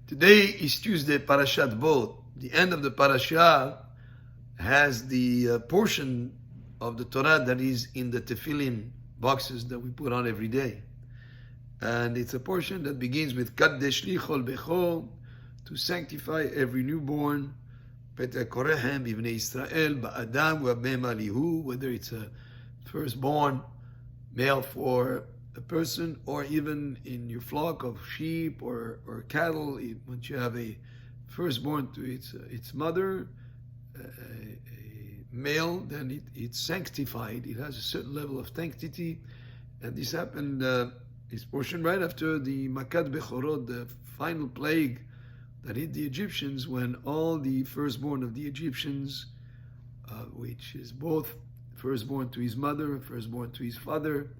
Today is Tuesday, Parashat Bo. The end of the parasha has the portion of the Torah that is in the tefillin boxes that we put on every day. And it's a portion that begins with Kaddesh Chol Bechor, to sanctify every newborn, Korehem, Bivnei Israel, Ba'adam, V'abem Alihu, whether it's a firstborn male for a person, or even in your flock of sheep or cattle, once you have a firstborn to its mother, a male, then it's sanctified. It has a certain level of sanctity, and this happened, this portion right after the Makat Bechorot, the final plague that hit the Egyptians, when all the firstborn of the Egyptians, which is both firstborn to his mother and firstborn to his father,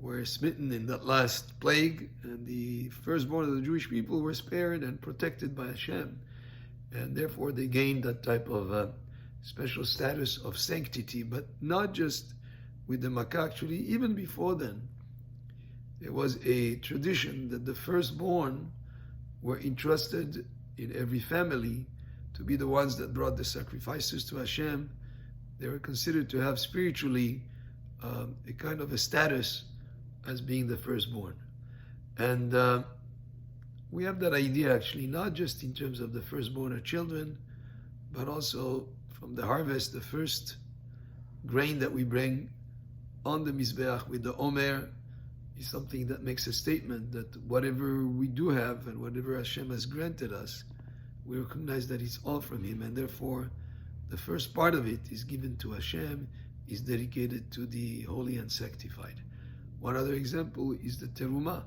were smitten in that last plague, and the firstborn of the Jewish people were spared and protected by Hashem, and therefore they gained that type of special status of sanctity. But not just with the Makkah, actually, even before then, there was a tradition that the firstborn were entrusted in every family to be the ones that brought the sacrifices to Hashem. They were considered to have spiritually a kind of a status as being the firstborn. And we have that idea actually, not just in terms of the firstborn or children, but also from the harvest, the first grain that we bring on the Mizbeach with the Omer is something that makes a statement that whatever we do have and whatever Hashem has granted us, we recognize that it's all from Him, and therefore the first part of it is given to Hashem, is dedicated to the holy and sanctified. One other example is the terumah.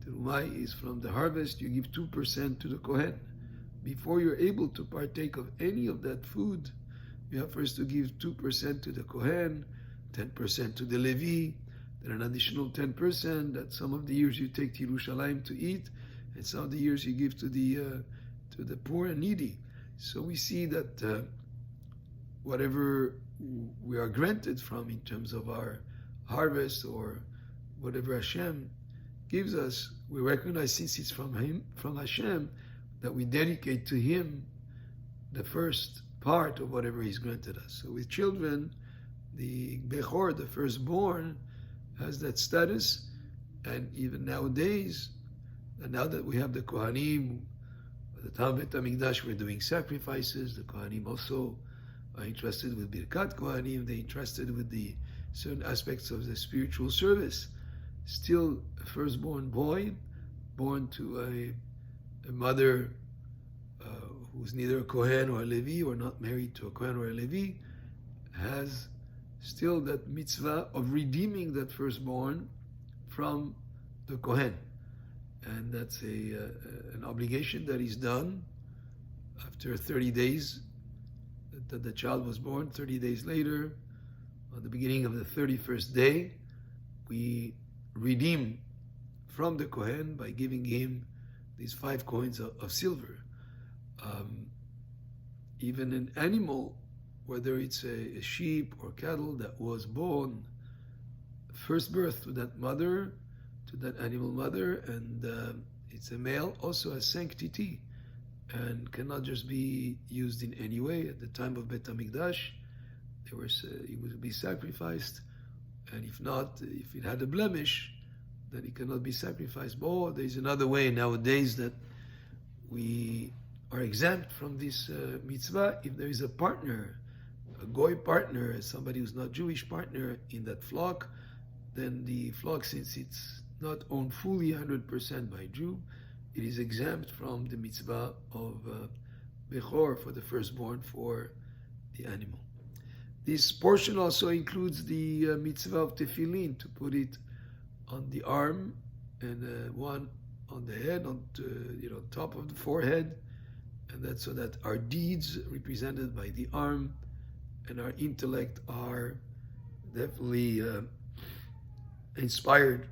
Terumah is from the harvest. You give 2% to the Kohen. Before you're able to partake of any of that food, you have first to give 2% to the Kohen, 10% to the Levi, then an additional 10% that some of the years you take to Yerushalayim to eat, and some of the years you give to the poor and needy. So we see that whatever we are granted from in terms of our harvest or whatever Hashem gives us, we recognize, since it's from Him, from Hashem, that we dedicate to Him the first part of whatever He's granted us. So with children, the Bechor, the firstborn, has that status, and even nowadays, and now that we have the Kohanim, at the time of Bittan, we're doing sacrifices. The Kohanim also are interested with Birkat Kohanim. They're interested with the certain aspects of the spiritual service. Still, a firstborn boy, born to a mother who's neither a Kohen or a Levi, or not married to a Kohen or a Levi, has still that mitzvah of redeeming that firstborn from the Kohen. And that's an obligation that is done after 30 days that the child was born. 30 days later, on the beginning of the 31st day, we redeem from the Kohen by giving him these 5 coins of silver. Even an animal, whether it's a sheep or cattle that was born first birth to that mother, to that animal mother, and it's a male, also has sanctity and cannot just be used in any way. At the time of Bittan, it would be sacrificed, and if not, if it had a blemish, then it cannot be sacrificed. But there's another way nowadays that we are exempt from this mitzvah if there is a partner, a goy partner, somebody who's not Jewish partner in that flock. Then the flock, since it's not owned fully 100% by Jew, it is exempt from the mitzvah of Bechor, for the firstborn, for the animal. This portion also includes the mitzvah of tefillin, to put it on the arm, and one on the head, on top of the forehead, and that's so that our deeds, represented by the arm, and our intellect are definitely inspired,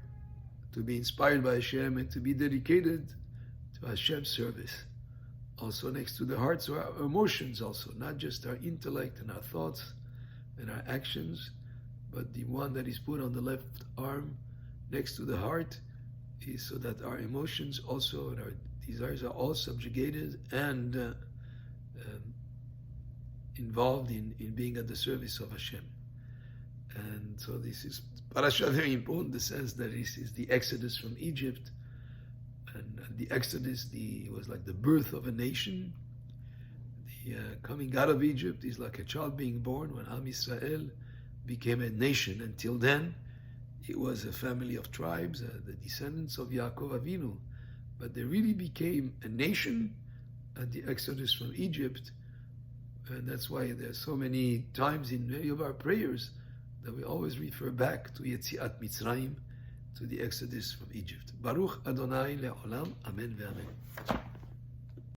to be inspired by Hashem and to be dedicated to Hashem's service. Also next to the heart, so our emotions also, not just our intellect and our thoughts and our actions, but the one that is put on the left arm next to the heart is so that our emotions also, and our desires are all subjugated and involved in being at the service of Hashem. And so this is parasha very important in the sense that this is the exodus from Egypt. And the exodus was like the birth of a nation. The coming out of Egypt is like a child being born when Am Yisrael became a nation. Until then, it was a family of tribes, the descendants of Yaakov Avinu. But they really became a nation at the exodus from Egypt. And that's why there's so many times in many of our prayers that we always refer back to Yetziat Mitzrayim, to the exodus from Egypt. Baruch Adonai le'olam, amen ve'amen.